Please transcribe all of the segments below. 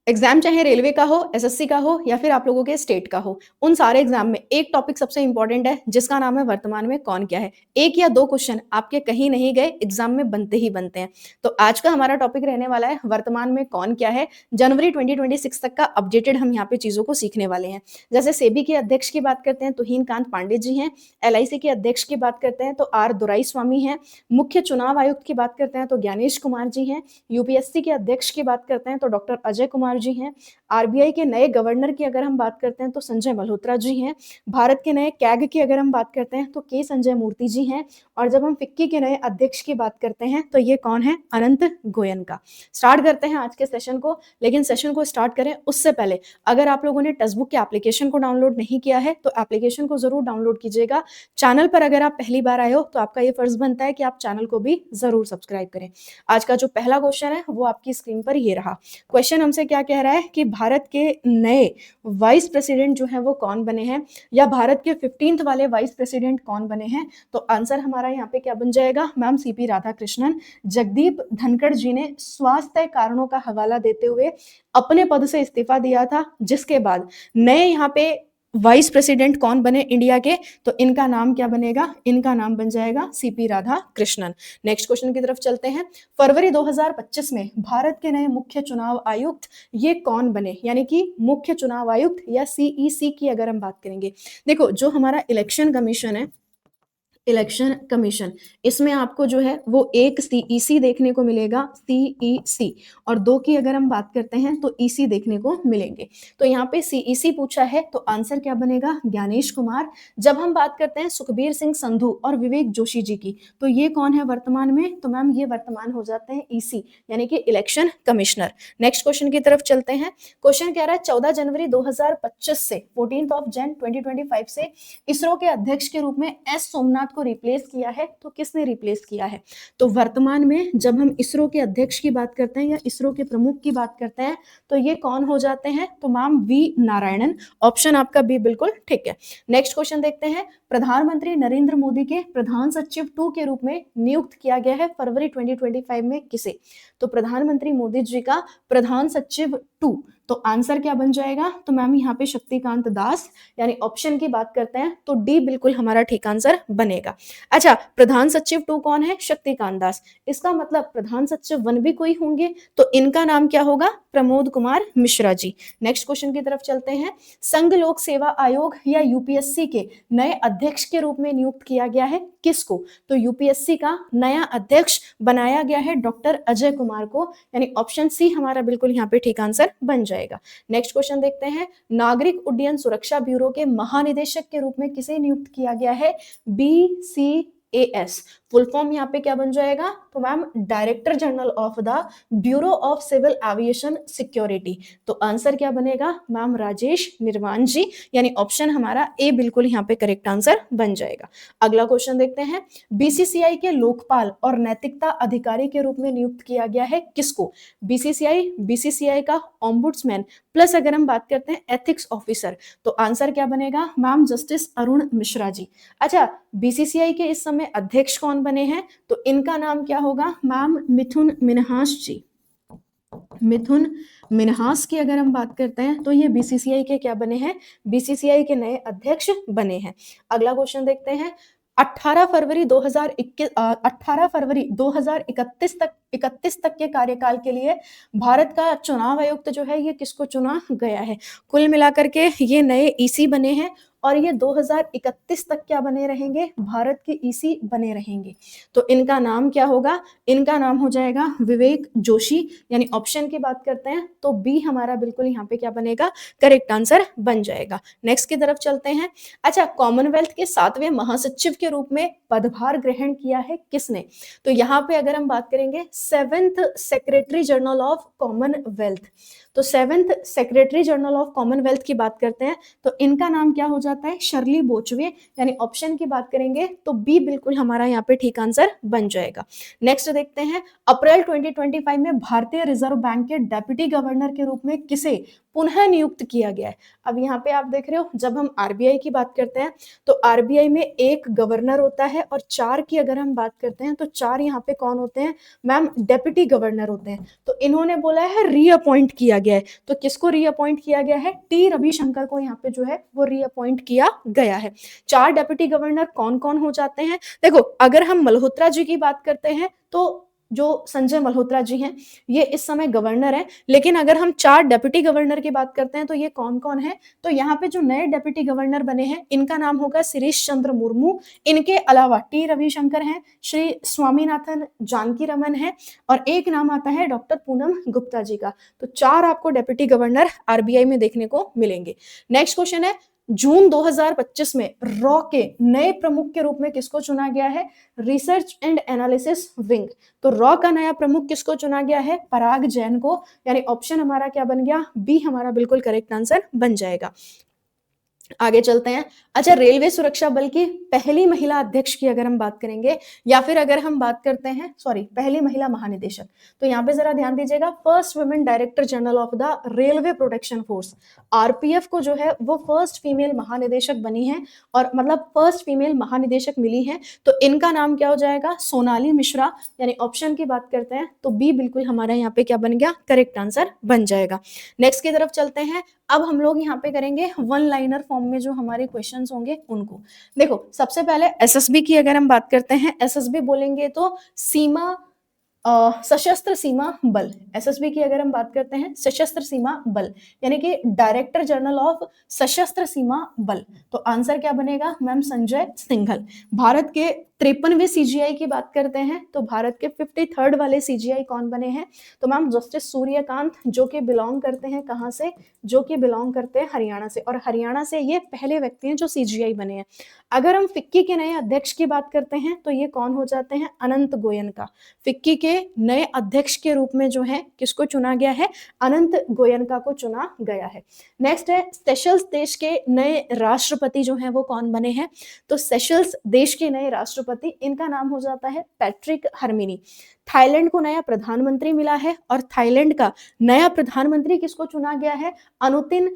Exam चाहे railway का हो, एसएससी का हो या फिर आप लोगों के स्टेट का हो, उन सारे एग्जाम में एक टॉपिक सबसे इंपॉर्टेंट है जिसका नाम है वर्तमान में कौन क्या है। एक या दो क्वेश्चन आपके कहीं नहीं गए, एग्जाम में बनते ही बनते हैं। तो आज का हमारा टॉपिक रहने वाला है वर्तमान में कौन क्या है। जनवरी 2026 तक का अपडेटेड हम यहाँ पे चीजों को सीखने वाले हैं। जैसे सेबी के अध्यक्ष की बात करते हैं तो हीनकांत पांडे जी हैं। एलआईसी के अध्यक्ष की बात करते हैं तो आर दुराई स्वामी हैं। मुख्य चुनाव आयुक्त की बात करते हैं तो ज्ञानेश कुमार जी हैं। यूपीएससी के अध्यक्ष की बात करते हैं तो डॉक्टर अजय कुमार जी हैं। आरबीआई के नए गवर्नर की अगर हम बात करते हैं तो संजय मल्होत्रा जी हैं। भारत के नए कैग की अगर हम बात करते हैं तो के संजय मूर्ति जी हैं। और जब हम फिक्की के नए अध्यक्ष की बात करते हैं तो ये कौन है, अनंत गोयनका। स्टार्ट करते हैं आज के सेशन को, लेकिन सेशन को स्टार्ट करें उससे पहले अगर आप लोगों ने टेक्स्ट बुक के एप्लीकेशन को डाउनलोड नहीं किया है तो एप्लीकेशन को जरूर डाउनलोड कीजिएगा। चैनल पर अगर आप पहली बार आए हो तो आपका ये फर्ज बनता है कि आप चैनल को भी जरूर सब्सक्राइब करें। आज का जो पहला क्वेश्चन है वो आपकी स्क्रीन पर ये रहा। क्वेश्चन हमसे क्या कह रहा है कि भारत के नए वाइस प्रेसिडेंट जो है वो कौन बने हैं, या भारत के 15th वाले वाइस प्रेसिडेंट कौन बने हैं। तो आंसर हमारा यहाँ पे क्या बन जाएगा, मैम सीपी राधाकृष्णन। जगदीप धनखड़ जी ने स्वास्थ्य कारणों का हवाला देते हुए अपने पद से इस्तीफा दिया था, जिसके बाद नए यहाँ पे वाइस प्रेसिडेंट कौन बने इंडिया के, तो इनका नाम क्या बनेगा, इनका नाम बन जाएगा CP Radha Krishnan. Next question की तरफ चलते हैं। फरवरी 2025 में भारत के नए मुख्य चुनाव आयुक्त ये कौन बने, यानी कि मुख्य चुनाव आयुक्त या सीईसी की अगर हम बात करेंगे। देखो जो हमारा इलेक्शन कमीशन है, इलेक्शन कमीशन, इसमें आपको जो है वो एक सीईसी देखने को मिलेगा, सीईसी, और दो की अगर हम बात करते हैं तो ईसी देखने को मिलेंगे। तो यहाँ पे सीईसी पूछा है तो आंसर क्या बनेगा, ज्ञानेश कुमार। जब हम बात करते हैं सुखबीर सिंह संधू और विवेक जोशी जी की, तो ये कौन है वर्तमान में, तो मैम ये वर्तमान हो जाते हैं ईसी यानी कि इलेक्शन कमिश्नर। नेक्स्ट क्वेश्चन की तरफ चलते हैं। क्वेश्चन कह रहा है 14 जनवरी 2025 से 14 जन 2025 से इसरो के अध्यक्ष के रूप में एस सोमनाथ को रिप्लेस किया है। तो किसने रिप्लेस किया है, तो वर्तमान में जब हम इसरो के अध्यक्ष की बात करते हैं या इसरो के प्रमुख की बात करते हैं तो ये कौन हो जाते हैं, तो मैम वी नारायणन। ऑप्शन आपका बी बिल्कुल ठीक है। नेक्स्ट क्वेश्चन देखते हैं। प्रधानमंत्री नरेंद्र मोदी के प्रधान सचिव 2 के रूप में नियुक्त किया गया है फरवरी 2025 में किसे, तो प्रधानमंत्री मोदी जी का प्रधान सचिव 2, तो आंसर क्या बन जाएगा, तो मैम यहाँ पे शक्तिकांत दास, यानी ऑप्शन की बात करते हैं तो डी बिल्कुल हमारा ठीक आंसर बनेगा। अच्छा, प्रधान सचिव 2 कौन है, शक्तिकांत दास। इसका मतलब प्रधान सचिव 1 भी कोई होंगे, तो इनका नाम क्या होगा, प्रमोद कुमार मिश्रा जी। नेक्स्ट क्वेश्चन की तरफ चलते हैं। संघ लोक सेवा आयोग या यूपीएससी के नए अध्यक्ष के रूप में नियुक्त किया गया है किसको, तो यूपीएससी का नया अध्यक्ष बनाया गया है डॉक्टर अजय कुमार को, यानी ऑप्शन सी हमारा बिल्कुल यहाँ पे ठीक आंसर बन जाएगा। नेक्स्ट क्वेश्चन देखते हैं। नागरिक उड्डयन सुरक्षा ब्यूरो के महानिदेशक के रूप में किसे नियुक्त किया गया है, BCAS। फुल फॉर्म यहाँ पे क्या बन जाएगा, तो ma'am director general of the bureau of civil aviation security. तो आंसर क्या बनेगा, मैम राजेश निर्वाण जी, यानी ऑप्शन हमारा ए बिल्कुल यहाँ पे करेक्ट आंसर बन जाएगा। अगला क्वेश्चन देखते हैं। बीसीसीआई के लोकपाल और नैतिकता अधिकारी के रूप में नियुक्त किया गया है किसको, बीसीसीआई का ऑम्बुड्समैन प्लस अगर हम बात करते हैं एथिक्स ऑफिसर, तो आंसर क्या बनेगा, मैम जस्टिस अरुण मिश्रा जी। अच्छा, बीसीसीआई के इस समय अध्यक्ष कौन बने हैं, तो इनका नाम क्या होगा, मैम मिथुन मिन्हास जी। मिथुन मिन्हास की अगर हम बात करते हैं तो ये बीसीसीआई के क्या बने हैं, बीसीसीआई के नए अध्यक्ष बने हैं। अगला क्वेश्चन देखते हैं। 18 फरवरी 2031 तक के कार्यकाल के लिए भारत का चुनाव आयुक्त जो है ये किसको चुना गया है। कुल मिलाकर के ये नए ईसी बने हैं और ये 2031 तक क्या बने रहेंगे, भारत के ईसी बने रहेंगे। तो इनका नाम क्या होगा, इनका नाम हो जाएगा विवेक जोशी, यानी ऑप्शन की बात करते हैं तो बी हमारा बिल्कुल यहाँ पे क्या बनेगा, करेक्ट आंसर बन जाएगा। नेक्स्ट की तरफ चलते हैं। अच्छा, कॉमनवेल्थ के 7वें महासचिव के रूप में पदभार ग्रहण किया है किसने, तो यहाँ पे अगर हम बात करेंगे 7th secretary general of Commonwealth, तो 7th secretary general of Commonwealth की बात करते हैं तो इनका नाम क्या हो जाता जाता है शर्ली बोचवे, यानी ऑप्शन की बात करेंगे तो बी बिल्कुल हमारा यहाँ पे ठीक आंसर बन जाएगा। नेक्स्ट देखते हैं, अप्रैल 2025 में भारतीय रिजर्व बैंक के डेप्यूटी गवर्नर के रूप में किसे पुनः नियुक्त किया गया है। अब यहाँ पे आप देख रहे हो, जब हम आरबीआई की बात करते हैं तो आरबीआई में एक गवर्नर होता है और 4 की अगर हम बात करते हैं तो 4 यहाँ पे कौन होते हैं मैम, डेप्यूटी गवर्नर होते हैं। तो इन्होंने बोला है रीअपॉइंट किया गया है, तो किसको रीअपॉइंट किया गया है, टी रविशंकर को यहाँ पे जो है वो रीअपॉइंट किया गया है। 4 डेप्यूटी गवर्नर कौन कौन हो जाते हैं, देखो अगर हम मल्होत्रा जी की बात करते हैं तो जो संजय मल्होत्रा जी हैं ये इस समय गवर्नर हैं, लेकिन अगर हम 4 डेप्यूटी गवर्नर की बात करते हैं तो ये कौन कौन है, तो यहाँ पे जो नए डेप्यूटी गवर्नर बने हैं इनका नाम होगा शिरीष चंद्र मुर्मू, इनके अलावा टी रविशंकर हैं, श्री स्वामीनाथन जानकी रमन है, और एक नाम आता है डॉक्टर पूनम गुप्ता जी का। तो 4 आपको डेप्यूटी गवर्नर आरबीआई में देखने को मिलेंगे। नेक्स्ट क्वेश्चन है, जून 2025 में रॉ के नए प्रमुख के रूप में किसको चुना गया है, रिसर्च एंड एनालिसिस विंग। तो रॉ का नया प्रमुख किसको चुना गया है, पराग जैन को, यानी ऑप्शन हमारा क्या बन गया, बी हमारा बिल्कुल करेक्ट आंसर बन जाएगा। आगे चलते हैं। अच्छा, रेलवे सुरक्षा बल की पहली महिला अध्यक्ष की अगर हम बात करेंगे, या फिर अगर हम बात करते हैं पहली महिला महानिदेशक, तो यहाँ पे जरा ध्यान दीजिएगा, first women director general of the railway protection force, RPF को जो है वो फर्स्ट फीमेल महानिदेशक बनी है, और मतलब फर्स्ट फीमेल महानिदेशक मिली है, तो इनका नाम क्या हो जाएगा, सोनाली मिश्रा, यानी ऑप्शन की बात करते हैं तो बी बिल्कुल हमारा यहाँ पे क्या बन गया, करेक्ट आंसर बन जाएगा। नेक्स्ट की तरफ चलते हैं। अब हम लोग यहाँ पे करेंगे वन लाइनर फॉर्म में जो हमारे क्वेश्चंस होंगे उनको। देखो सबसे पहले एसएसबी की अगर हम बात करते हैं, एसएसबी बोलेंगे तो सीमा सशस्त्र सीमा बल, एसएसबी की अगर हम बात करते हैं सशस्त्र सीमा बल, यानी कि डायरेक्टर जनरल ऑफ सशस्त्र सीमा बल, तो आंसर क्या बनेगा मैम, संजय सिंघल। भारत के 53वें सीजीआई की बात करते हैं तो भारत के 53rd वाले सीजीआई कौन बने हैं, तो मैम जस्टिस सूर्यकांत, जो कि बिलोंग करते हैं कहां से, जो कि बिलोंग करते हैं हरियाणा से, और हरियाणा से ये पहले व्यक्ति हैं जो सीजीआई बने हैं। अगर हम फिक्की के नए अध्यक्ष की बात करते हैं तो ये कौन हो जाते हैं, अनंत गोयनका। फिक्की के नए अध्यक्ष के रूप में जो है किसको चुना गया है, अनंत गोयनका को चुना गया है। नेक्स्ट है, सेशल्स देश के नए राष्ट्रपति जो हैं वो कौन बने हैं, तो सेशल्स देश के नए राष्ट्रपति, इनका नाम हो जाता है पैट्रिक हरमिनी। थाईलैंड को नया प्रधानमंत्री मिला है, और थाईलैंड का नया प्रधानमंत्री किसको चुना गया है, अनुतिन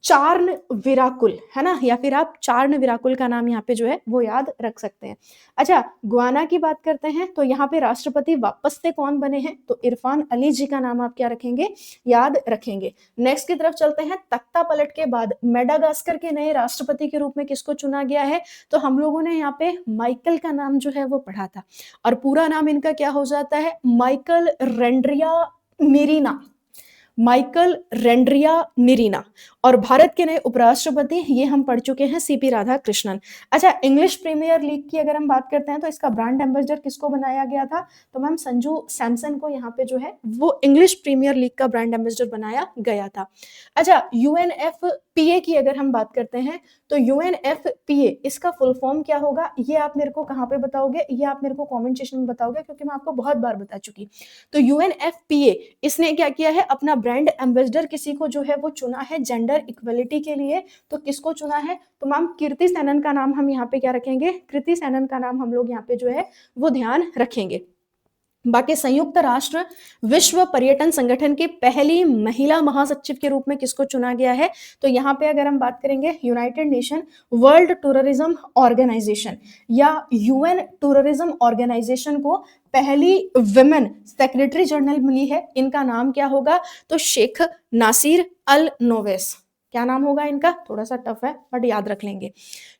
चार्नविराकुल, है ना, या फिर आप चार्नविराकुल का नाम यहाँ पे जो है वो याद रख सकते हैं। अच्छा, गुआना की बात करते हैं तो यहाँ पे राष्ट्रपति वापस से कौन बने हैं, तो इरफान अली जी का नाम आप क्या रखेंगे, याद रखेंगे। नेक्स्ट की तरफ चलते हैं। तख्ता पलट के बाद मेडागास्कर के नए राष्ट्रपति के रूप में किसको चुना गया है, तो हम लोगों ने यहाँ पे माइकल का नाम जो है वो पढ़ा था, और पूरा नाम इनका क्या हो जाता है, माइकल रेंड्रिया निरीना, माइकल रेंड्रिया निरीना। और भारत के नए उपराष्ट्रपति ये हम पढ़ चुके हैं, सीपी राधाकृष्णन। अच्छा, इंग्लिश प्रीमियर लीग की अगर हम बात करते हैं तो इसका ब्रांड एम्बेसडर किसको बनाया गया था, तो मैम संजू सैमसन को यहाँ पे जो है वो इंग्लिश प्रीमियर लीग का ब्रांड एम्बेसडर बनाया गया था। अच्छा, यूएनएफपीए की अगर हम बात करते हैं तो यूएनएफपीए इसका फुल फॉर्म क्या होगा, ये आप मेरे को कहाँ पे बताओगे, ये आप मेरे को कॉमेंट सेक्शन में बताओगे, क्योंकि मैं आपको बहुत बार बता चुकी। तो यूएनएफपीए इसने क्या किया है, अपना ब्रांड एम्बेसडर किसी को जो है वो चुना है जेंडर इक्वलिटी के लिए, तो किसको चुना है, तो मैम कीर्ति सेनन का नाम हम यहाँ पे क्या रखेंगे, कृति सेनन का नाम हम लोग यहाँ पे जो है वो ध्यान रखेंगे। बाकी संयुक्त राष्ट्र विश्व पर्यटन संगठन की पहली महिला महासचिव के रूप में किसको चुना गया है, तो यहाँ पे अगर हम बात करेंगे united nation world tourism organisation या यूएन टूरिज्म ऑर्गेनाइजेशन को पहली विमेन सेक्रेटरी जनरल मिली है, इनका नाम क्या होगा, तो शेख नासिर अल नोवेस। क्या नाम होगा इनका, थोड़ा सा टफ है बट याद रख लेंगे।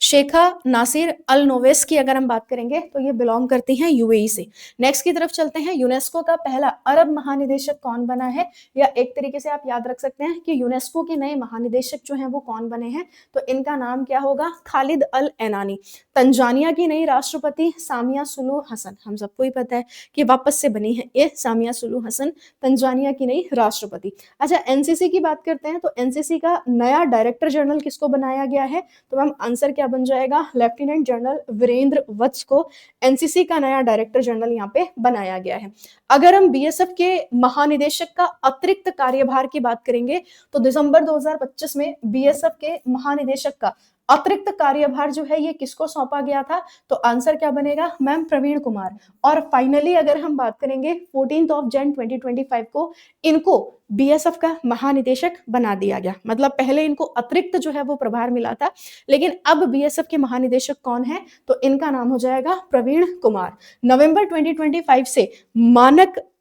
शेखा नासिर अल नोवेस की अगर हम बात करेंगे तो ये बिलोंग करती हैं यूएई से। नेक्स्ट की तरफ चलते हैं। यूनेस्को का पहला अरब महानिदेशक कौन बना है, या एक तरीके से आप याद रख सकते हैं कि यूनेस्को के नए महानिदेशक जो हैं वो कौन बने हैं, तो इनका नाम क्या होगा, खालिद अल एनानी। तंजानिया की नई राष्ट्रपति सामिया सुलू हसन, हम सबको ही पता है कि वापस से बनी है ये सामिया सुलू हसन, तंजानिया की नई राष्ट्रपति। अच्छा, एनसीसी की बात करते हैं तो एनसीसी का नया डायरेक्टर जनरल किसको बनाया गया है, तो मैम आंसर क्या बन जाएगा, लेफ्टिनेंट जनरल वीरेंद्र वत्स को एनसीसी का नया डायरेक्टर जनरल यहाँ पे बनाया गया है। अगर हम बीएसएफ के महानिदेशक का अतिरिक्त कार्यभार की बात करेंगे तो दिसंबर 2025 में बीएसएफ के महानिदेशक का अतिरिक्त कार्यभार जो है ये किसको सौंपा गया था? तो आंसर क्या बनेगा मैम? प्रवीण कुमार। और फाइनली अगर हम बात करेंगे 14 जन 2025 को इनको बीएसएफ का महानिदेशक बना दिया गया। मतलब पहले इनको अतिरिक्त जो है वो प्रभार मिला था, लेकिन अब बीएसएफ के महानिदेशक कौन है? तो इनका नाम हो जाएगा प्रवीण कुमार। नवंबर 2025 से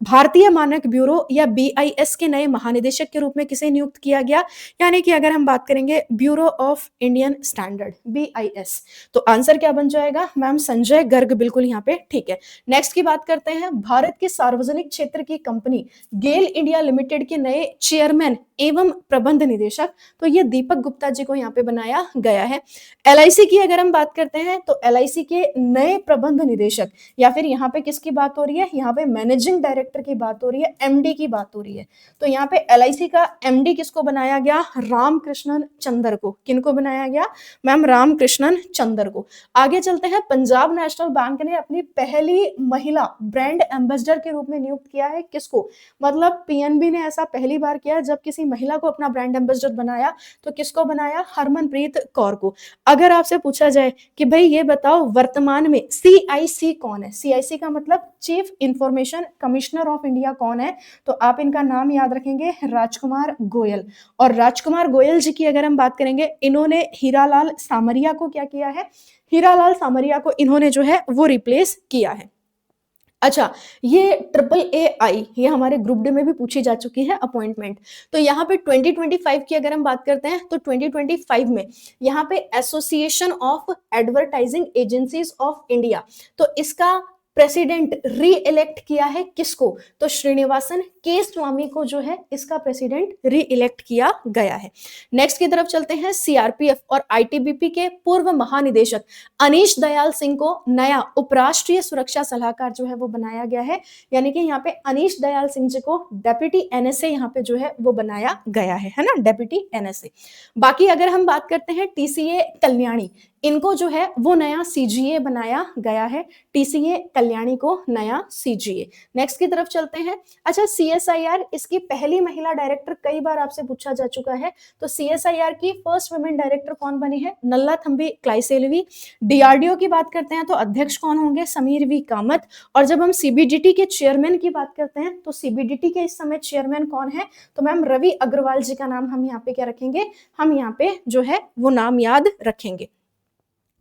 भारतीय मानक ब्यूरो या बीआईएस के नए महानिदेशक के रूप में किसे नियुक्त किया गया? यानी कि अगर हम बात करेंगे bureau of Indian standard BIS, तो आंसर क्या बन जाएगा मैम? संजय गर्ग। बिल्कुल यहाँ पे ठीक है। नेक्स्ट की बात करते हैं, भारत के सार्वजनिक क्षेत्र की कंपनी गेल इंडिया लिमिटेड के नए चेयरमैन एवं प्रबंध निदेशक, तो ये दीपक गुप्ता जी को यहाँ पे बनाया गया है। एलआईसी की अगर हम बात करते हैं तो एलआईसी के नए प्रबंध निदेशक, या फिर यहाँ पे किसकी बात हो रही है? यहाँ पे मैनेजिंग डायरेक्टर की बात हो रही है, एमडी की बात हो रही है। तो यहाँ पे एलआईसी का एमडी किसको बनाया गया? रामकृष्णन चंदर को। किनको बनाया गया मैम? रामकृष्णन चंदर को। आगे चलते हैं, पंजाब नेशनल बैंक ने अपनी पहली महिला ब्रांड एम्बेसडर के रूप में नियुक्त किया है। किसको? मतलब पीएनबी ने ऐसा पहली बार किया जब किसी महिला को अपना ब्रांड एम्बेसडर बनाया। तो किसको बनाया? हरमनप्रीत कौर को। अगर आपसे पूछा जाए कि भाई ये बताओ वर्तमान में सीआईसी कौन है? सीआईसी का मतलब chief information commissioner of India कौन है? तो आप इनका नाम याद रखेंगे, राजकुमार गोयल। और राजकुमार गोयल जी की अगर हम बात करेंगे, इन्होंने हीरालाल सामरिया को क्या किया है? हीरालाल सामरिया को इन्होंने जो है वो रिप्लेस किया है। अच्छा, ये AAI ये हमारे ग्रुप डी में भी पूछी जा चुकी है अपॉइंटमेंट। तो यहाँ पे 2025 की अगर हम बात करते हैं तो 2025 में यहाँ पे association of advertising agencies of India, तो इसका प्रेसिडेंट री इलेक्ट किया है किसको? तो श्रीनिवासन के स्वामी को जो है इसका प्रेसिडेंट री इलेक्ट किया गया है। नेक्स्ट की तरफ चलते हैं, सीआरपीएफ और आईटीबीपी के पूर्व महानिदेशक अनीश दयाल सिंह को नया उपराष्ट्रीय सुरक्षा सलाहकार जो है वो बनाया गया है। यानी कि यहाँ पे अनीश दयाल सिंह जी को डेप्यूटी एनएसए यहाँ पे जो है वो बनाया गया है ना, डेप्यूटी एनएसए। बाकी अगर हम बात करते हैं टीसीए कल्याणी, इनको जो है वो नया सीजीए बनाया गया है। टीसीए कल्याणी को नया सीजीए। नेक्स्ट की तरफ चलते हैं। अच्छा, सीएसआईआर इसकी पहली महिला डायरेक्टर कई बार आपसे पूछा जा चुका है। तो सीएसआईआर की फर्स्ट वुमेन डायरेक्टर कौन बनी है? नल्लाथंबी क्लाइसेल्वी। डीआरडीओ की बात करते हैं तो अध्यक्ष कौन होंगे? समीर वी कामत। और जब हम सीबीडीटी के चेयरमैन की बात करते हैं तो सीबीडीटी के इस समय चेयरमैन कौन है? तो मैम रवि अग्रवाल जी का नाम हम यहाँ पे क्या रखेंगे? हम यहाँ पे जो है वो नाम याद रखेंगे।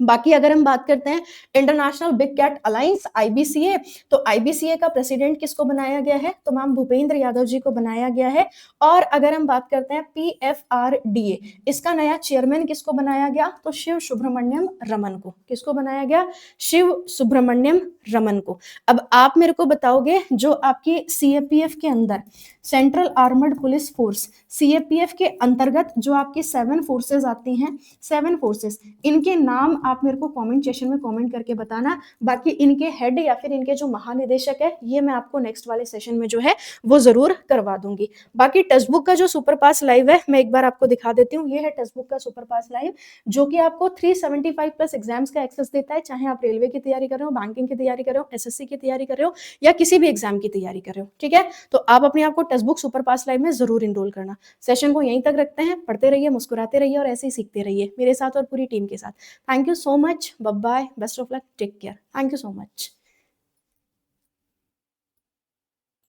बाकी अगर हम बात करते हैं international big cat alliance IBCA, तो आईबीसीए का प्रेसिडेंट किसको बनाया गया है? तो मैम भूपेंद्र यादव जी को बनाया गया है। और अगर हम बात करते हैं पीएफआरडीए, इसका नया चेयरमैन किसको बनाया गया? तो शिव सुब्रमण्यम रमन को। किसको बनाया गया? शिव सुब्रमण्यम रमन को। अब आप मेरे को बताओगे जो आपकी सीएपीएफ के अंदर central armoured police force, CAPF के अंतर्गत जो आपकी 7 फोर्सेस आती हैं, 7 फोर्सेस, इनके नाम आप मेरे को कमेंट सेक्शन में कमेंट करके बताना। बाकी इनके हेड या फिर इनके जो महानिदेशक है ये मैं आपको नेक्स्ट वाले सेशन में जो है वो जरूर करवा दूंगी। बाकी टेक्स्ट बुक का जो सुपर पास लाइव है मैं एक बार आपको दिखा देती हूँ। ये है टेक्स्ट बुक का सुपर पास लाइव, जो कि आपको 375 प्लस एग्जाम्स का एक्सेस देता है, चाहे आप रेलवे की तैयारी कर रहे हो, बैंकिंग की तैयारी कर रहे हो, एसएससी की तैयारी कर रहे हो या किसी भी एग्जाम की तैयारी कर रहे हो। ठीक है, तो आप अपने आप को टेक्स्ट बुक सुपर पास लाइव में जरूर इनरोल करना। सेशन को यहीं तक रखते हैं, पढ़ते रहिए, मुस्कुराते रहिए और ऐसे ही सीखते रहिए मेरे साथ और पूरी टीम के साथ। Thank you so much. Bye bye. Best of luck. Take care. Thank you so much.